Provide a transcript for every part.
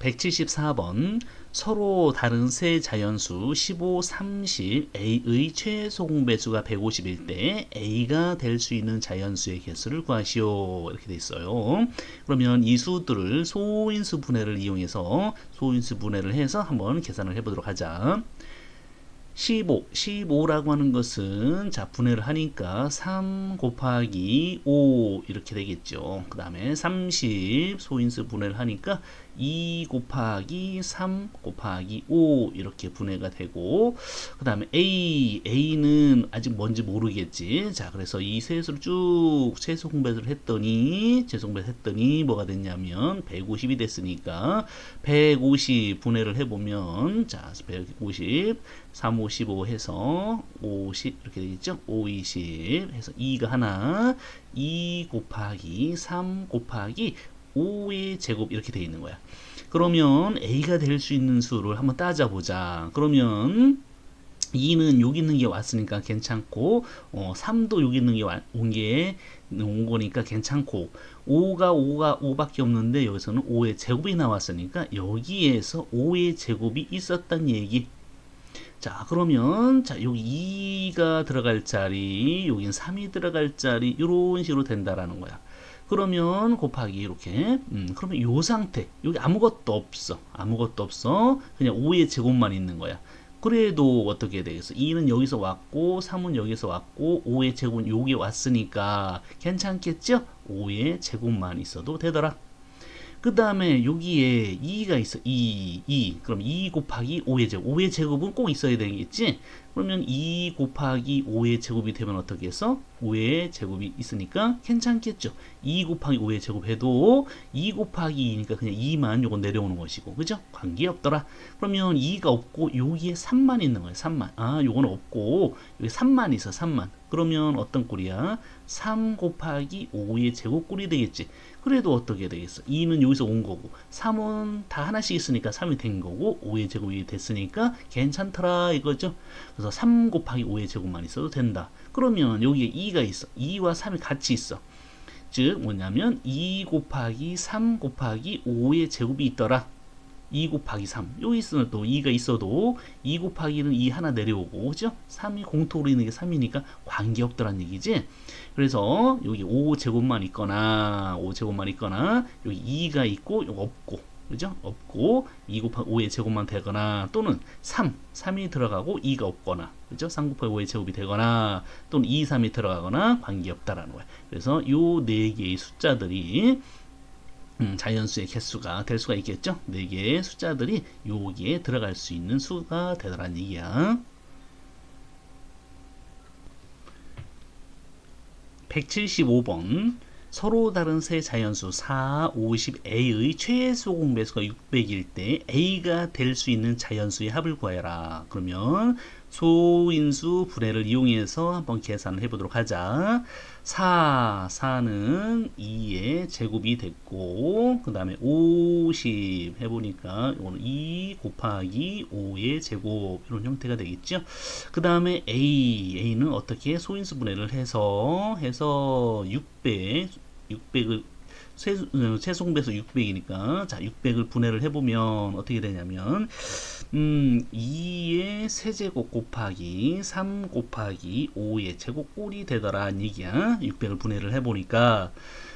174번 서로 다른 세 자연수 15, 30, a의 최소 공배수가 150일 때 a가 될 수 있는 자연수의 개수를 구하시오. 이렇게 돼 있어요. 그러면 이 수들을 소인수 분해를 이용해서 소인수 분해를 해서 한번 계산을 해보도록 하자. 15라고 하는 것은 자 분해를 하니까 3 곱하기 5 이렇게 되겠죠. 그 다음에 30 소인수 분해를 하니까 2 곱하기 3 곱하기 5 이렇게 분해가 되고, 그 다음에 A는 아직 뭔지 모르겠지. 자 그래서 이 셋을 쭉 최소 공배를 했더니 뭐가 됐냐면 150이 됐으니까 150 분해를 해보면 자 150 355 해서 50 이렇게 되겠죠. 520 해서 2가 하나 2 곱하기 3 곱하기 5의 제곱 이렇게 되어 있는 거야. 그러면 A가 될 수 있는 수를 한번 따져보자. 그러면 2는 여기 있는 게 왔으니까 괜찮고 3도 여기 있는 게 온 거니까 괜찮고 5밖에 없는데 여기서는 5의 제곱이 나왔으니까 여기에서 5의 제곱이 있었단 얘기. 자 그러면 자 여기 2가 들어갈 자리 여긴 3이 들어갈 자리 이런 식으로 된다라는 거야. 그러면 곱하기 이렇게 그러면 요 상태 여기 아무것도 없어 그냥 5의 제곱만 있는 거야. 그래도 어떻게 되겠어? 2는 여기서 왔고 3은 여기서 왔고 5의 제곱은 여기 왔으니까 괜찮겠죠? 5의 제곱만 있어도 되더라. 그 다음에 여기에 2가 있어. 2. 그럼 2 곱하기 5의 제곱. 5의 제곱은 꼭 있어야 되겠지? 그러면 2 곱하기 5의 제곱이 되면 어떻게 해서? 5의 제곱이 있으니까 괜찮겠죠? 2 곱하기 5의 제곱 해도 2 곱하기 2니까 그냥 2만 요거 내려오는 것이고. 그죠? 관계없더라. 그러면 2가 없고 여기에 3만 있는 거예요. 3만. 아, 요거는 없고 여기 3만 있어. 3만. 그러면 어떤 꼴이야? 3 곱하기 5의 제곱꼴이 되겠지. 그래도 어떻게 되겠어? 2는 여기서 온 거고 3은 다 하나씩 있으니까 3이 된 거고 5의 제곱이 됐으니까 괜찮더라 이거죠. 그래서 3 곱하기 5의 제곱만 있어도 된다. 그러면 여기에 2가 있어. 2와 3이 같이 있어. 즉 뭐냐면 2 곱하기 3 곱하기 5의 제곱이 있더라. 2 곱하기 3 여기 있으면 또 2가 있어도 2 곱하기는 2 하나 내려오고 그죠? 3이 공통으로 있는 게 3이니까 관계없더란 얘기지. 그래서 여기 5제곱만 있거나 여기 2가 있고 여기 없고 그죠? 없고 2 곱하기 5의 제곱만 되거나 또는 3이 들어가고 2가 없거나 그죠? 3 곱하기 5의 제곱이 되거나 또는 2, 3이 들어가거나 관계없다라는 거야. 그래서 요 네 개의 숫자들이 자연수의 개수가 될 수가 있겠죠. 4개의 숫자들이 여기에 들어갈 수 있는 수가 되더란 얘기야. 175번 서로 다른 세 자연수 4, 50a의 최소 공배수가 600일 때 a가 될 수 있는 자연수의 합을 구하여라. 그러면 소인수 분해를 이용해서 한번 계산을 해보도록 하자. 4는 2의 제곱이 됐고 그 다음에 50 해보니까 이거는 2 곱하기 5의 제곱 이런 형태가 되겠죠. 그 다음에 A는 어떻게 소인수 분해를 해서 600을 최소 공배수 600이니까 자 600을 분해를 해보면 어떻게 되냐면 2의 세제곱 곱하기 3 곱하기 5의 제곱꼴이 되더라는 얘기야. 600을 분해를 해보니까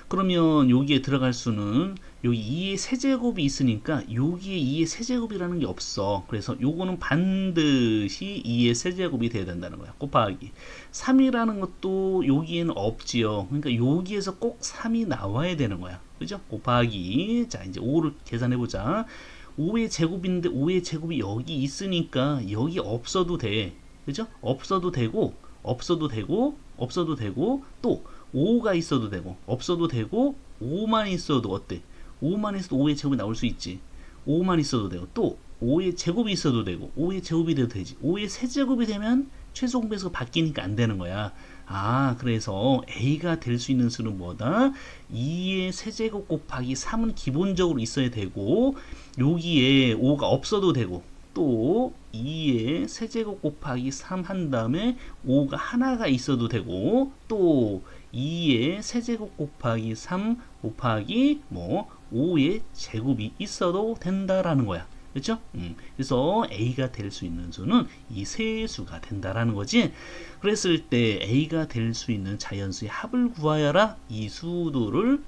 그러면 여기에 들어갈 수는 여기 2의 세제곱이 있으니까 여기에 2의 세제곱이라는 게 없어. 그래서 요거는 반드시 2의 세제곱이 돼야 된다는 거야. 곱하기 3이라는 것도 여기에는 없지요. 그러니까 여기에서 꼭 3이 나와야 되는 거야. 그죠? 곱하기 자 이제 5를 계산해 보자. 5의 제곱인데 5의 제곱이 여기 있으니까 여기 없어도 돼. 그죠? 없어도 되고 또 5가 있어도 되고 없어도 되고 5만 있어도 어때? 5만 있어도 5의 제곱이 나올 수 있지. 5만 있어도 되고 또 5의 제곱이 있어도 되고 5의 제곱이 돼도 되지. 5의 세제곱이 되면 최소 공배수가 바뀌니까 안 되는 거야. 아 그래서 A가 될 수 있는 수는 뭐다? 2의 세제곱 곱하기 3은 기본적으로 있어야 되고 여기에 5가 없어도 되고 또 2의 세제곱 곱하기 3 한 다음에 5가 하나가 있어도 되고 또 2의 세제곱 곱하기 3 곱하기 뭐 5의 제곱이 있어도 된다라는 거야. 그렇죠? 그래서 A가 될 수 있는 수는 이 세 수가 된다라는 거지. 그랬을 때 A가 될 수 있는 자연수의 합을 구하여라. 이 수들을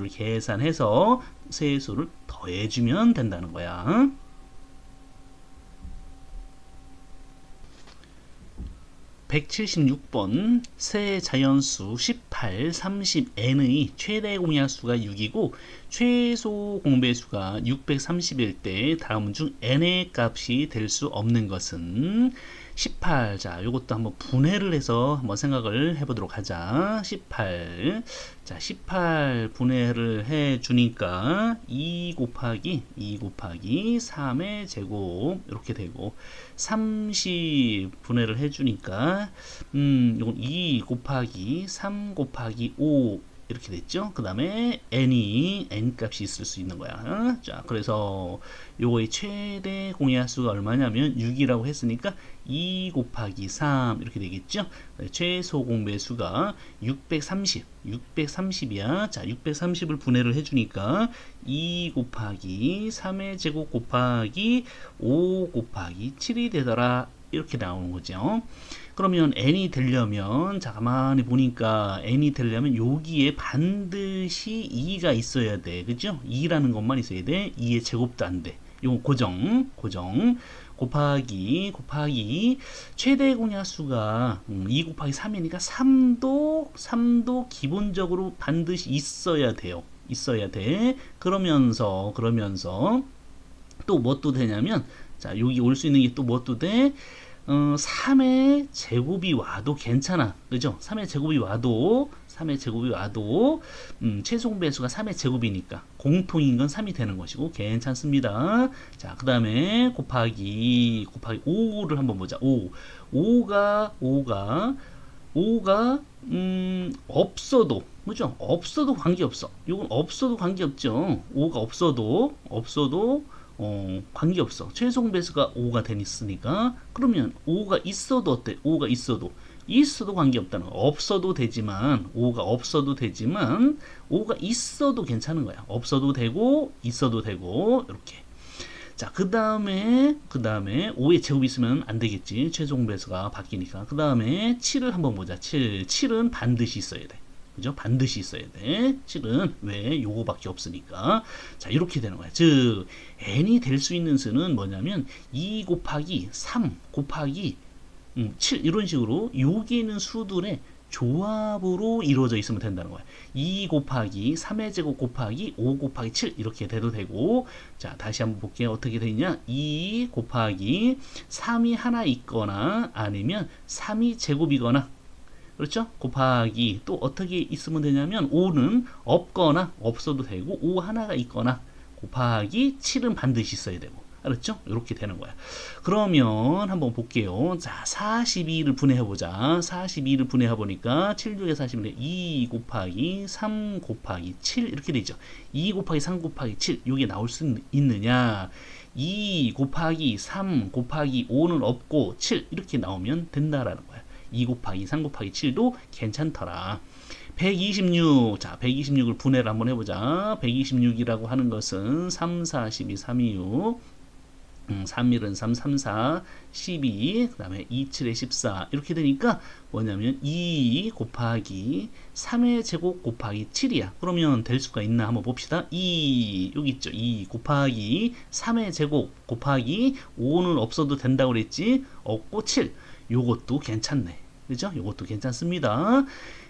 계산해서 세 수를 더해주면 된다는 거야. 176번 세 자연수 18, 30n의 최대 공약수가 6이고 최소 공배수가 630일 때 다음 중 n의 값이 될 수 없는 것은 18. 자, 요것도 한번 분해를 해서 한번 생각을 해보도록 하자. 18. 자, 18 분해를 해 주니까 2 곱하기 3의 제곱 이렇게 되고 30 분해를 해 주니까 요건 2 곱하기 3 곱하기 5 이렇게 됐죠. 그 다음에 n 값이 있을 수 있는 거야. 자, 그래서 요거의 최대 공약수가 얼마냐면 6이라고 했으니까 2 곱하기 3 이렇게 되겠죠. 최소 공배수가 630이야. 자, 630을 분해를 해주니까 2 곱하기 3의 제곱 곱하기 5 곱하기 7이 되더라. 이렇게 나오는 거죠. 그러면 n이 되려면 자 가만히 보니까 n이 되려면 여기에 반드시 2가 있어야 돼. 그죠? 2라는 것만 있어야 돼. 2의 제곱도 안 돼. 요거 고정 곱하기 최대 공약수가 2 곱하기 3이니까 3도 기본적으로 반드시 있어야 돼요. 있어야 돼. 그러면서 또 뭣도 되냐면 자 여기 올 수 있는 게 또 뭣도 돼? 3의 제곱이 와도 괜찮아. 그죠? 3의 제곱이 와도 최소 공배수가 3의 제곱이니까 공통인 건 3이 되는 것이고 괜찮습니다. 자, 그 다음에 곱하기 5를 한번 보자. 5가 없어도 그죠? 없어도 관계없어. 이건 없어도 관계없죠. 5가 없어도 관계없어. 최소 공배수가 5가 되니까 그러면 5가 있어도 어때? 5가 있어도 관계없다는 거. 없어도 되지만 5가 있어도 괜찮은 거야. 없어도 되고 있어도 되고 이렇게. 자, 그 다음에 5의 제곱이 있으면 안 되겠지. 최소 공배수가 바뀌니까. 그 다음에 7을 한번 보자. 7은 반드시 있어야 돼. 그죠? 반드시 있어야 돼. 7은 왜? 요거밖에 없으니까. 자, 이렇게 되는 거야. 즉, n이 될 수 있는 수는 뭐냐면 2 곱하기 3 곱하기 7 이런 식으로 여기 있는 수들의 조합으로 이루어져 있으면 된다는 거야. 2 곱하기 3의 제곱 곱하기 5 곱하기 7 이렇게 돼도 되고 자 다시 한번 볼게요. 어떻게 되냐 2 곱하기 3이 하나 있거나 아니면 3이 제곱이거나 그렇죠? 곱하기 또 어떻게 있으면 되냐면 5는 없거나 없어도 되고 5 하나가 있거나 곱하기 7은 반드시 있어야 되고 알았죠? 이렇게 되는 거야. 그러면 한번 볼게요. 자, 42를 분해해보자. 42를 분해해보니까 7 중에 42인데 2 곱하기 3 곱하기 7 이렇게 되죠. 2 곱하기 3 곱하기 7 이게 나올 수 있느냐 2 곱하기 3 곱하기 5는 없고 7 이렇게 나오면 된다라는 거야. 2 곱하기 3 곱하기 7도 괜찮더라. 126. 자, 126을 분해를 한번 해보자. 126이라고 하는 것은 3, 4, 12, 3, 2, 6. 3, 1은 3, 3, 4, 12. 그 다음에 2, 7에 14. 이렇게 되니까 뭐냐면 2 곱하기 3의 제곱 곱하기 7이야. 그러면 될 수가 있나 한번 봅시다. 2, 여기 있죠. 2 곱하기 3의 제곱 곱하기 5는 없어도 된다고 그랬지. 없고 7. 요것도 괜찮네. 그죠? 요것도 괜찮습니다.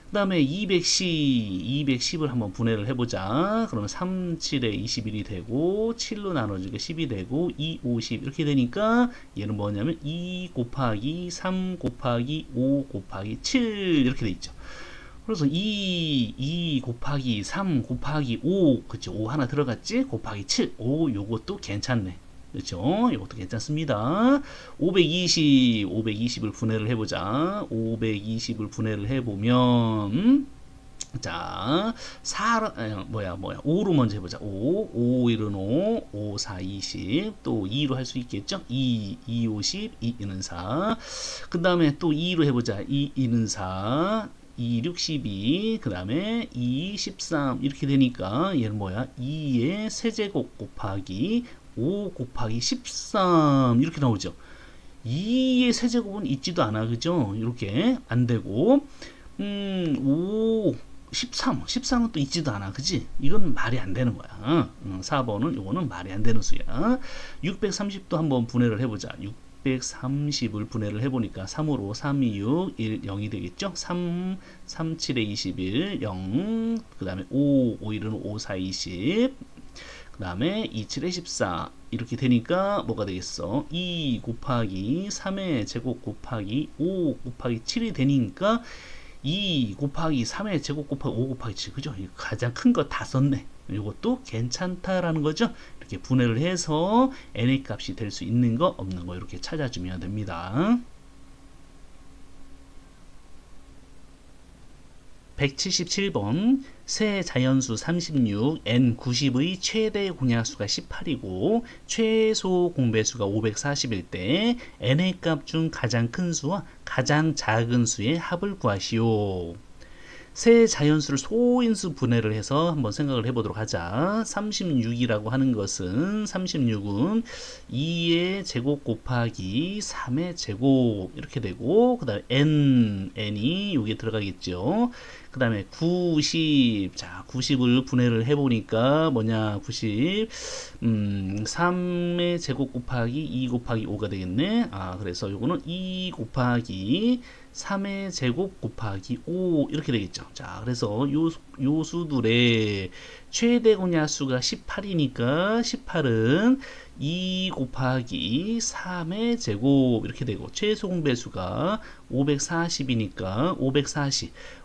그 다음에 210을 한번 분해를 해보자. 그러면 3, 7에 21이 되고 7로 나눠주게 10이 되고 2, 50 이렇게 되니까 얘는 뭐냐면 2 곱하기 3 곱하기 5 곱하기 7 이렇게 돼 있죠. 그래서 2 곱하기 3 곱하기 5 그쵸 5 하나 들어갔지 곱하기 7 5 요것도 괜찮네. 그렇죠? 이것도 괜찮습니다. 520을 분해를 해보자. 520을 분해를 해보면 자, 5로 먼저 해보자. 5, 1은 5, 5, 4, 20. 또 2로 할 수 있겠죠? 2, 50, 2, 2는 4. 그 다음에 또 2로 해보자. 2, 2는 4. 2, 6, 12, 그 다음에 2, 13 이렇게 되니까 얘는 뭐야? 2의 세제곱 곱하기 5 곱하기 13 이렇게 나오죠. 2의 세제곱은 있지도 않아. 그죠? 이렇게 안 되고 5, 13은 또 있지도 않아. 그지? 이건 말이 안 되는 거야. 4번은 요거는 말이 안 되는 수야. 630도 한번 분해를 해보자. 630을 분해를 해보니까 3으로 3, 2, 6, 1, 0이 되겠죠? 3, 3, 7에 21, 0, 그 다음에 5, 5, 1은 5, 4, 20, 그 다음에 2, 7에 14 이렇게 되니까 뭐가 되겠어? 2 곱하기 3의 제곱 곱하기 5 곱하기 7이 되니까 2 곱하기 3의 제곱 곱하기 5 곱하기 7 그죠? 가장 큰 거 다 썼네. 이것도 괜찮다라는 거죠. 이렇게 분해를 해서 n의 값이 될 수 있는 거 없는 거 이렇게 찾아주면 됩니다. 177번 세 자연수 36, n 90의 최대 공약수가 18이고 최소 공배수가 540일 때 n의 값 중 가장 큰 수와 가장 작은 수의 합을 구하시오. 세 자연수를 소인수 분해를 해서 한번 생각을 해보도록 하자. 36이라고 하는 것은 36은 2의 제곱 곱하기 3의 제곱 이렇게 되고 그 다음에 n이 여기에 들어가겠죠. 그 다음에 90, 자 90을 분해를 해보니까 뭐냐 90 3의 제곱 곱하기 2 곱하기 5가 되겠네. 그래서 요거는 2 곱하기 3의 제곱 곱하기 5 이렇게 되겠죠. 자, 그래서 요 수들의 최대 공약수가 18이니까 18은 2 곱하기 3의 제곱 이렇게 되고 최소 공배수가 540이니까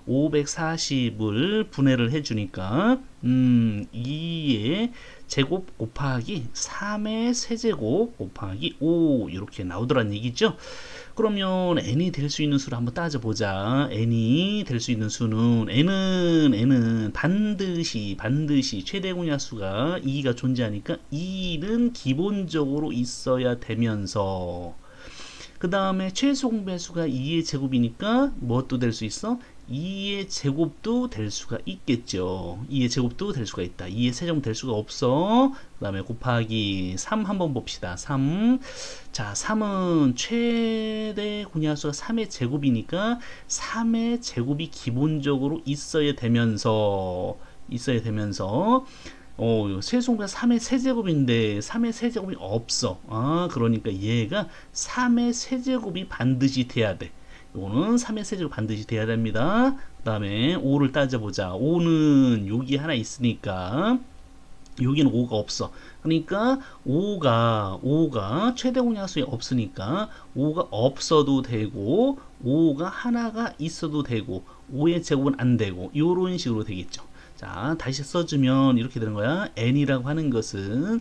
540을 분해를 해주니까 2의 제곱 곱하기 3의 세제곱 곱하기 5 이렇게 나오더란 얘기죠. 그러면 n이 될 수 있는 수를 한번 따져보자. n이 될 수 있는 수는 n은 반드시 최대 공약수가 2가 존재하니까 2는 기본적으로 있어야 되면서 그 다음에 최소 공배수가 2의 제곱이니까 무엇도 될 수 있어? 2의 제곱도 될 수가 있겠죠. 2의 제곱도 될 수가 있다. 2의 세제곱 될 수가 없어. 그 다음에 곱하기 3 한번 봅시다. 3. 자, 3은 최대 공약수가 3의 제곱이니까 3의 제곱이 기본적으로 있어야 되면서 세수공배가 3의 세제곱인데 3의 세제곱이 없어. 그러니까 얘가 3의 세제곱이 반드시 돼야 돼. 이거는 3의 세제곱 반드시 돼야 됩니다. 그 다음에 5를 따져보자. 5는 여기 하나 있으니까 여기는 5가 없어. 그러니까 5가 최대 공약수에 없으니까 5가 없어도 되고 5가 하나가 있어도 되고 5의 제곱은 안 되고 이런 식으로 되겠죠. 자, 다시 써주면 이렇게 되는 거야. n이라고 하는 것은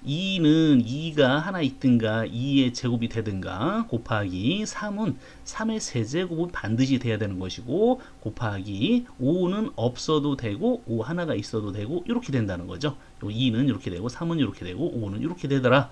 2는 2가 하나 있든가 2의 제곱이 되든가 곱하기 3은 3의 세제곱은 반드시 돼야 되는 것이고 곱하기 5는 없어도 되고 5 하나가 있어도 되고 이렇게 된다는 거죠. 2는 이렇게 되고 3은 이렇게 되고 5는 이렇게 되더라.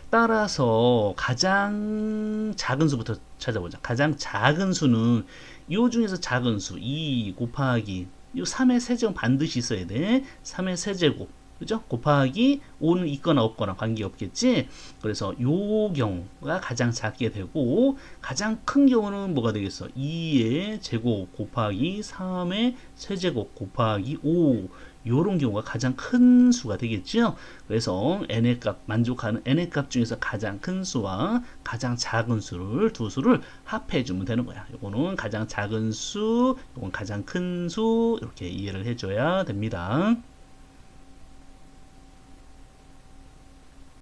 따라서 가장 작은 수부터 찾아보자. 가장 작은 수는 이 중에서 작은 수 2 곱하기 이 3의 세제곱 반드시 있어야 돼. 3의 세제곱 그죠? 곱하기 5는 있거나 없거나 관계없겠지. 그래서 요 경우가 가장 작게 되고 가장 큰 경우는 뭐가 되겠어? 2의 제곱 곱하기 3의 세제곱 곱하기 5 요런 경우가 가장 큰 수가 되겠죠. 그래서 n의 값 만족하는 n의 값 중에서 가장 큰 수와 가장 작은 수를 두 수를 합해 주면 되는 거야. 요거는 가장 작은 수, 요건 가장 큰 수 이렇게 이해를 해 줘야 됩니다.